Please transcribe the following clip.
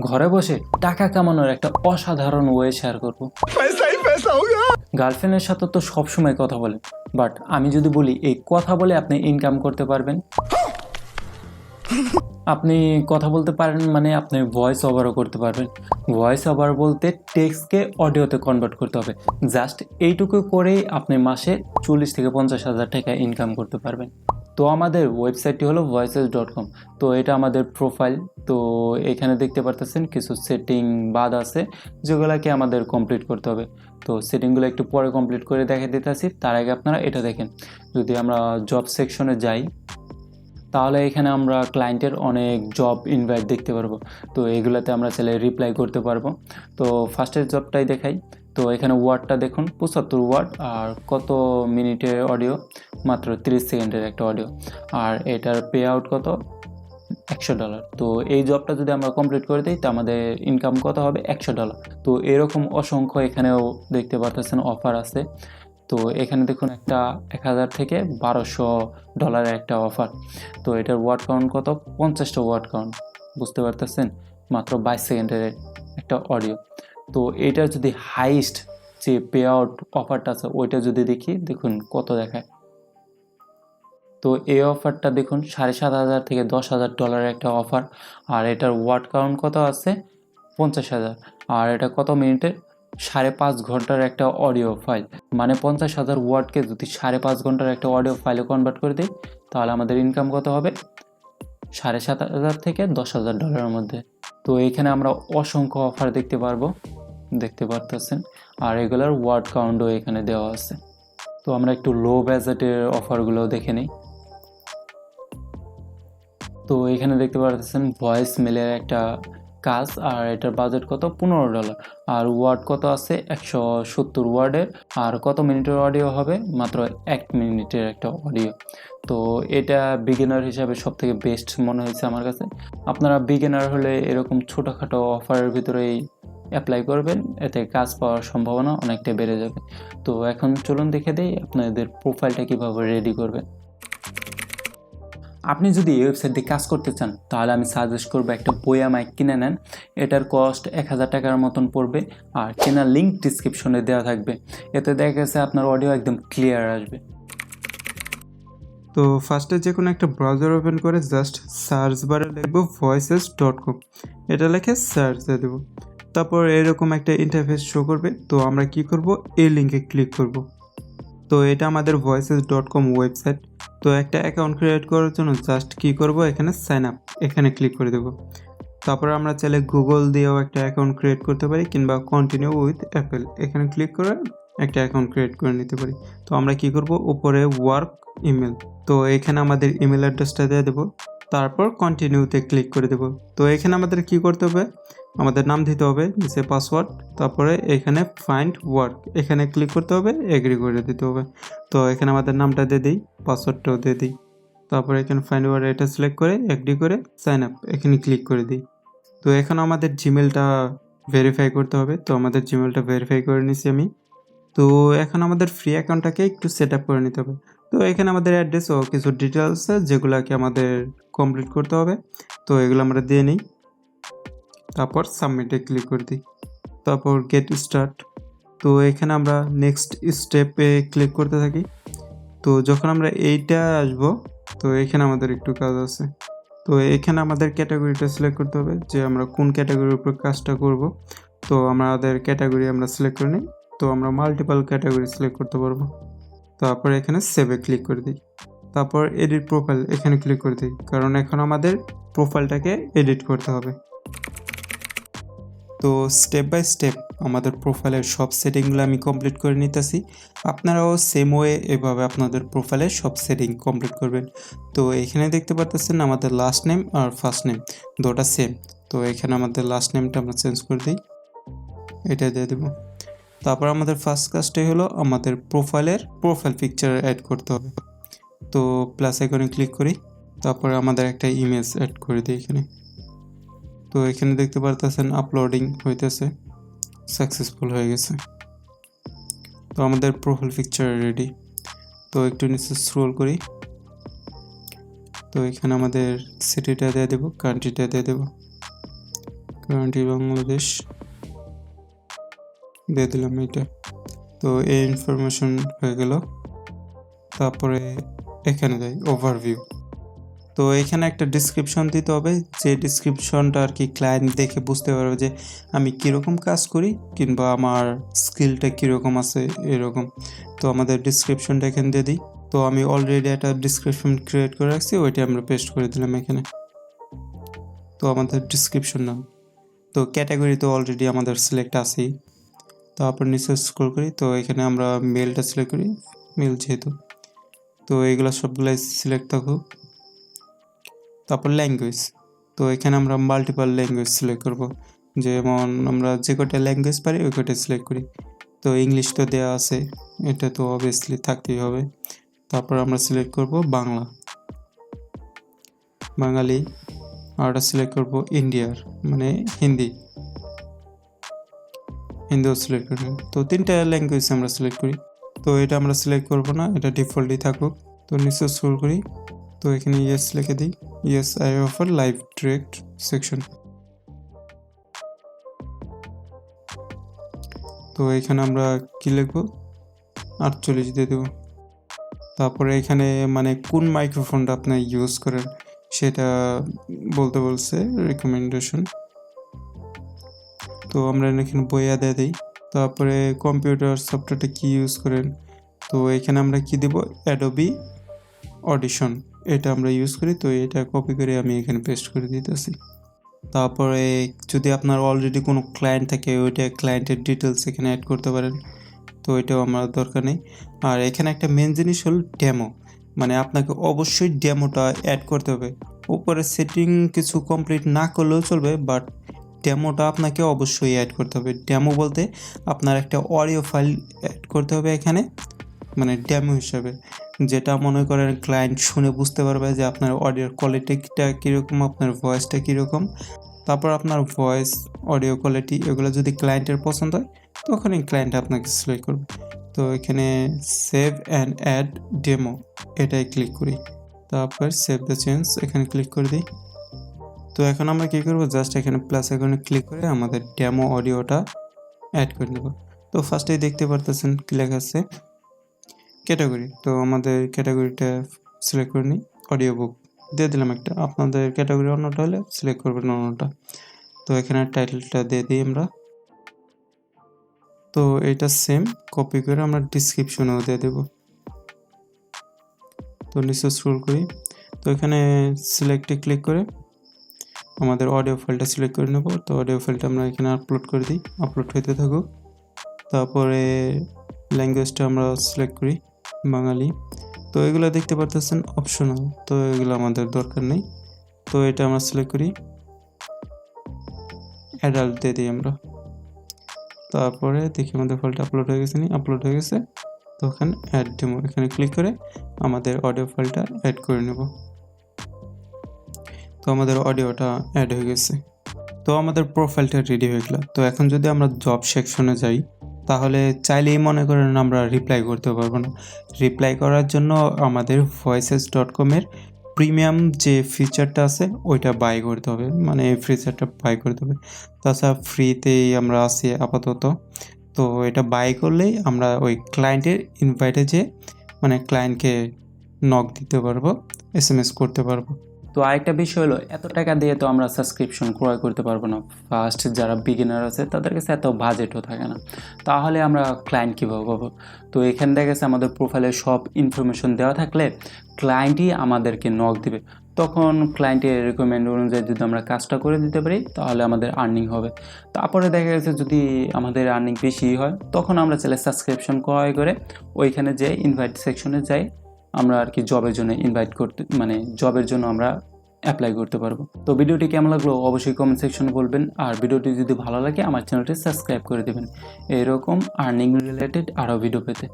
ঘরে বসে টাকা কামানোর একটা অসাধারণ ওয়ে শেয়ার করব। গার্লফ্রেন্ডের সাথে তো সবসময় কথা বলেন, বাট আমি যদি বলি এই কথা বলে আপনি ইনকাম করতে পারবেন। আপনি কথা বলতে পারেন মানে আপনি ভয়েস ওভারও করতে পারবেন। ভয়েস ওভার বলতে টেক্সটকে অডিওতে কনভার্ট করতে হবে। জাস্ট এইটুকু করেই আপনি মাসে 40 থেকে 50,000 টাকা ইনকাম করতে পারবেন। তো আমাদের ওয়েবসাইটটি হলো voices.com। তো এটা আমাদের প্রোফাইল। তো এখানে দেখতে পারতেছেন কিছু সেটিং বাদ আছে যেগুলোকে আমাদের কমপ্লিট করতে হবে। তো সেটিংগুলো একটু পরে কমপ্লিট করে দেখে দিতেছি, তার আগে আপনারা এটা দেখেন। যদি আমরা জব সেকশনে যাই তাহলে এখানে আমরা ক্লায়েন্টের অনেক জব ইনভাইট দেখতে পারবো। তো এগুলোতে আমরা চাইলে রিপ্লাই করতে পারবো। তো ফার্স্টের জবটাই দেখাই। তো এখানে ওয়ার্ডটা দেখুন 75 ওয়ার্ড, আর কত মিনিটের অডিও, মাত্র 30 সেকেন্ডের একটা অডিও, আর এটার পে আউট কত, $100। তো এই জবটা যদি আমরা কমপ্লিট করে দিই তো আমাদের ইনকাম কত হবে, $100। তো এরকম অসংখ্য এখানেও দেখতে পারতেছেন অফার আছে। তো এখানে দেখুন একটা 1000 থেকে $1200 একটা অফার। তো এটার ওয়ার্ড কাউন্ট কত, 50টা ওয়ার্ড কাউন্ট, বুঝতে পারতেছেন, মাত্র 22 সেকেন্ডের একটা অডিও। তো এটার যদি হাইস্ট যে পে আউট অফারটা আছে ওইটা যদি দেখি, দেখুন কত দেখায়। তো এই অফারটা দেখুন $7,500 থেকে $10,000 একটা অফার, আর এটার ওয়ার্ড কাউন্ট কত আছে, 50,000। আর এটা কত মিনিটের, 5.5 ঘন্টার একটা অডিও ফাইল। মানে 50,000 ওয়ার্ডকে যদি 5.5 ঘন্টার একটা অডিও ফাইলে কনভার্ট করে দিই তাহলে আমাদের ইনকাম কত হবে, $7,500 থেকে $10,000 মধ্যে। তো এখানে আমরা অসংখ্য অফার দেখতে পারবো, দেখতে পারতেছেন, আর এগুলোর ওয়ার্ড কাউন্টও এখানে দেওয়া আছে। তো আমরা একটু লো বাজেটের অফারগুলো দেখে নিই। তো এখানে দেখতে পাচ্ছেন ভয়েস মেলের একটা কাজ, আর এটার বাজেট কত, $15। আর ওয়ার্ড কত আছে, 170 ওয়ার্ডের, আর কত মিনিটের অডিও হবে, মাত্র 1 মিনিটের একটা অডিও। তো এটা বিগিনার হিসাবে সব থেকে বেস্ট মনে হয়েছে আমার কাছে। আপনারা বিগিনার হলে এরকম ছোটোখাটো অফারের ভিতরেই অ্যাপ্লাই করবেন, এতে কাজ পাওয়ার সম্ভাবনা অনেকটাই বেড়ে যাবে। তো এখন চলুন দেখে দিই আপনাদের প্রোফাইলটা কীভাবে রেডি করবেন। আপনি যদি এই ওয়েবসাইট দিয়ে কাজ করতে চান তাহলে আমি সাজেস্ট করবো একটা বোয়া মাইক কিনে নেন। এটার কস্ট 1000 টাকার মতন পড়বে, আর কেনার লিঙ্ক ডিসক্রিপশনে দেওয়া থাকবে। এতে দেখা গেছে আপনার অডিও একদম ক্লিয়ার আসবে। তো ফার্স্টে যে কোনো একটা ব্রাউজার ওপেন করে জাস্ট সার্চ বারে লিখবো voices.com, এটা লিখে সার্চ দিয়ে দেবো। তারপর এরকম একটা ইন্টারফেস শো করবে। তো আমরা কি করব, এই লিঙ্কে ক্লিক করব। তো এটা আমাদের voices.com ওয়েবসাইট। তো একটা অ্যাকাউন্ট ক্রিয়েট করার জন্য জাস্ট কি করব, এখানে সাইন আপ, এখানে ক্লিক করে দেবো। তারপর আমরা চাইলে গুগল দিয়েও একটা অ্যাকাউন্ট ক্রিয়েট করতে পারি, কিংবা কন্টিনিউ উইথ অ্যাপেল, এখানে ক্লিক করে একটা অ্যাকাউন্ট ক্রিয়েট করে নিতে পারি। তো আমরা কি করব, উপরে ওয়ার্ক ইমেল, তো এখানে আমাদের ইমেল অ্যাড্রেসটা দিয়ে দেবো। তারপর কন্টিনিউতে ক্লিক করে দেবো। তো এখানে আমাদের কি করতে হবে, আমাদের নাম দিতে হবে, নিচে পাসওয়ার্ড, তারপরে এখানে ফাইন্ড ওয়ার্ক, এখানে ক্লিক করতে হবে, এগ্রি করে দিতে হবে। তো এখানে আমাদের নামটা দিয়ে দিই, পাসওয়ার্ডটাও দিয়ে দিই। তারপরে এখানে ফাইন্ড ওয়ার্ক এটা সিলেক্ট করে এগ্রি করে সাইন আপ, এখানে ক্লিক করে দিই। তো এখন আমাদের জিমেলটা ভেরিফাই করতে হবে। তো আমাদের জিমেলটা ভেরিফাই করে নিছি আমি। তো এখন আমাদের ফ্রি অ্যাকাউন্টটাকে একটু সেট আপ করে নিতে হবে। তো এখানে আমাদের অ্যাড্রেস ও কিছু ডিটেলস আছে যেগুলোকে আমাদের কমপ্লিট করতে হবে। তো এগুলো আমরা দিয়ে নিই, তারপর সাবমিটে ক্লিক করে দিই, তারপর গেট স্টার্ট। তো এখানে আমরা নেক্সট স্টেপে ক্লিক করতে থাকি। তো যখন আমরা এইটা আসবো, তো এখানে আমাদের একটু কাজ আছে। তো এখানে আমাদের ক্যাটাগরিটা সিলেক্ট করতে হবে যে আমরা কোন ক্যাটাগরির উপর কাজটা করব। তো আমাদের ক্যাটাগরি আমরা সিলেক্ট করে নিই। তো আমরা মাল্টিপল ক্যাটাগরি সিলেক্ট করতে পারবো। তারপর এখানে সেভে ক্লিক করে দিই, তারপর এডিট প্রোফাইল, এখানে ক্লিক করে দিই, কারণ এখন আমাদের প্রোফাইলটাকে এডিট করতে হবে। তো স্টেপ বাই স্টেপ আমাদের প্রোফাইলের সব সেটিংগুলো আমি কমপ্লিট করে নিতেছি। আপনারাও সেম ওয়ে এভাবে আপনাদের প্রোফাইলের সব সেটিং কমপ্লিট করবেন। তো এখানে দেখতে পারতেছেন আমাদের লাস্ট নেম আর ফার্স্ট নেম দুটো সেম। তো এখানে আমাদের লাস্ট নেমটা আমরা চেঞ্জ করে দিই, এটা দিয়ে দেবো। তারপর আমাদের ফার্স্ট কাজটাই হলো আমাদের প্রোফাইল পিকচার অ্যাড করতে হবে। তো প্লাস আইকনে ক্লিক করি, তারপরে আমাদের একটা ইমেজ অ্যাড করে দিই এখানে। তো এখানে দেখতে পারতেছেন আপলোডিং হইতেছে, সাকসেসফুল হয়ে গেছে। তো আমাদের প্রোফাইল পিকচার রেডি। তো একটু নিচে স্ক্রল করি, তো এখানে আমাদের সিটিটা দিয়ে দেবো, কান্ট্রিটা দিয়ে দেবো। কান্ট্রি বাংলাদেশ দিয়ে দিলাম এটা। তো এই ইনফরমেশন হয়ে গেল। তারপরে এখানে যাই ওভারভিউ। তো এখানে একটা ডিসক্রিপশন দিতে হবে, যে ডিসক্রিপশনটা আর কি ক্লায়েন্ট দেখে বুঝতে পারবে যে আমি কীরকম কাজ করি কিংবা আমার স্কিলটা কীরকম আছে এরকম। তো আমাদের ডিসক্রিপশনটা এখানে দিয়ে দিই। তো আমি অলরেডি একটা ডিসক্রিপশন ক্রিয়েট করে রাখছি, ওইটা আমরা পেস্ট করে দিলাম এখানে। তো আমাদের ডিসক্রিপশন নাম, তো ক্যাটাগরি তো অলরেডি আমাদের সিলেক্ট আছেই। তারপর নিচে স্ক্রল করি, তো এখানে আমরা মেলটা সিলেক্ট করি, মেল যেহেতু। তো এইগুলো সবগুলাই সিলেক্ট থাকুক। তারপর ল্যাঙ্গুয়েজ, তো এখানে আমরা মাল্টিপল ল্যাঙ্গুয়েজ সিলেক্ট করব, যেমন আমরা যে কটা ল্যাঙ্গুয়েজ পারি ওই কটা সিলেক্ট করি। তো ইংলিশ তো দেওয়া আছে, এটা তো অবভিয়াসলি থাকতেই হবে। তারপর আমরা সিলেক্ট করব বাংলা, বাঙালি। আর ওটা সিলেক্ট করব ইন্ডিয়ার মানে হিন্দিও সিলেক্ট করি। তো 3টা ল্যাঙ্গুয়েজ আমরা সিলেক্ট করি। তো এটা আমরা সিলেক্ট করব না, এটা ডিফল্টই থাকুক। তো নিচে স্ক্রল করি, তো এখানে ইয়েস লিখে দিই, yes I offer live direct section. তো এখানে আমরা কি লিখবো, 48 দিয়ে দেবো। তারপরে এখানে মানে কোন মাইক্রোফোনটা আপনি ইউজ করেন সেটা বলতে বলছে, রিকমেন্ডেশন। তো আমরা এখানে বইয়া দিয়ে দিই। তারপরে কম্পিউটার সফটওয়্যারটা কি ইউজ করেন, তো এখানে আমরা কি দেব, অ্যাডোবি অডিশন এটা আমরা ইউজ করি। তো এটা কপি করে আমি এখানে পেস্ট করে দিতেছি। তারপরে যদি আপনার অলরেডি কোনো ক্লায়েন্ট থাকে ওইটা ক্লায়েন্টের ডিটেলস এখানে অ্যাড করতে পারেন, তো এটাও আমার দরকার নেই। আর এখানে একটা মেন জিনিস হল ডেমো, মানে আপনাকে অবশ্যই ডেমোটা অ্যাড করতে হবে। উপরে সেটিং কিছু কমপ্লিট না করলেও চলবে, বাট ডেমোটা আপনাকে অবশ্যই অ্যাড করতে হবে। ডেমো বলতে আপনার একটা অডিও ফাইল অ্যাড করতে হবে এখানে, মানে ডেমো হিসাবে, যেটা মনে করেন ক্লায়েন্ট শুনে বুঝতে পারবে যে আপনার অডিওর কোয়ালিটিটা কীরকম, আপনার ভয়েসটা কীরকম। তারপর আপনার ভয়েস, অডিও কোয়ালিটি এগুলো যদি ক্লায়েন্টের পছন্দ হয় তখনই ক্লায়েন্ট আপনাকে সিলেক্ট করবে। তো এখানে সেভ অ্যান্ড অ্যাড ডেমো এটাই ক্লিক করি। তারপর সেভ দ্য চেঞ্জ এখানে ক্লিক করে দিই। তো এখন আমরা কী করবো, জাস্ট এখানে প্লাস আইকনে ক্লিক করে আমাদের ডেমো অডিওটা অ্যাড করে নেব। তো ফার্স্টেই দেখতে পারতেছেন কি লেখা আছে, ক্যাটাগরি। তো আমাদের ক্যাটাগরিটা সিলেক্ট করে নিই, অডিও বুক দিয়ে দিলাম একটা। আপনাদের ক্যাটাগরি অন্যটা হলে সিলেক্ট করবেন অন্যটা। তো এখানে টাইটেলটা দিয়ে দিই আমরা। তো এটা সেম কপি করে আমরা ডিসক্রিপশনেও দিয়ে দেব। তো নিচে স্ক্রল করি, তো এখানে সিলেক্টে ক্লিক করে আমাদের অডিও ফাইলটা সিলেক্ট করে নেব। তো অডিও ফাইলটা আমরা এখানে আপলোড করে দিই, আপলোড হইতে থাকুক। তারপরে ল্যাঙ্গুয়েজটা আমরা সিলেক্ট করি বাঙালি। তো এগুলো দেখতে পারতেছেন অপশনাল, তো এগুলো আমাদের দরকার নেই। তো এটা আমরা সিলেক্ট করি, অ্যাডাল্ট দিয়ে দিই আমরা। তারপরে দেখি আমাদের ফাইলটা আপলোড হয়ে গেছে, আপলোড হয়ে গেছে। তো ওখানে অ্যাড ডেমো এখানে ক্লিক করে আমাদের অডিও ফাইলটা অ্যাড করে নেব। তো আমাদের অডিওটা অ্যাড হয়ে গেছে। তো আমাদের প্রোফাইলটা রেডি হয়ে গেল। তো এখন যদি আমরা জব সেকশনে যাই, তাহলে চাইলেই মনে করেন আমরা রিপ্লাই করতে পারবো না। রিপ্লাই করার জন্য আমাদের voices.com-এর প্রিমিয়াম যে ফিচারটা আছে ওইটা বাই করতে হবে, মানে এই ফিচারটা বাই করতে হবে। তাছাড়া ফ্রিতেই আমরা আছি আপাতত। তো এটা বাই করলেই আমরা ওই ক্লায়েন্টের ইনভাইটে যেয়ে মানে ক্লায়েন্টকে নক দিতে পারবো, SMS করতে পারবো। তো আরেকটা বিষয় হলো, এত টাকা দিয়ে তো আমরা সাবস্ক্রিপশন ক্রয় করতে পারবো না। ফার্স্ট যারা বিগিনার আছে তাদের কাছে এত বাজেটও থাকে না, তাহলে আমরা ক্লায়েন্ট কীভাবে পাবো? তো এখান থেকে আমাদের প্রোফাইলে সব ইনফরমেশন দেওয়া থাকলে ক্লায়েন্টই আমাদেরকে নক দিবে। তখন ক্লায়েন্টের রিকোয়ারমেন্ট অনুযায়ী যদি আমরা কাজটা করে দিতে পারি তাহলে আমাদের আর্নিং হবে। তারপরে দেখা গেছে যদি আমাদের আর্নিং বেশি হয় তখন আমরা চাইলে সাবস্ক্রিপশন ক্রয় করে ওইখানে যে ইনভাইট সেকশনে যাই আমরা আর কি জবের জন্য ইনভাইট করতে, মানে জবের জন্য আমরা অ্যাপ্লাই করতে পারবো। তো ভিডিওটি কেমন লাগলো অবশ্যই কমেন্ট সেকশনে বলবেন, আর ভিডিওটি যদি ভালো লাগে আমার চ্যানেলটি সাবস্ক্রাইব করে দেবেন এরকম আর্নিং রিলেটেড আরও ভিডিও পেতে।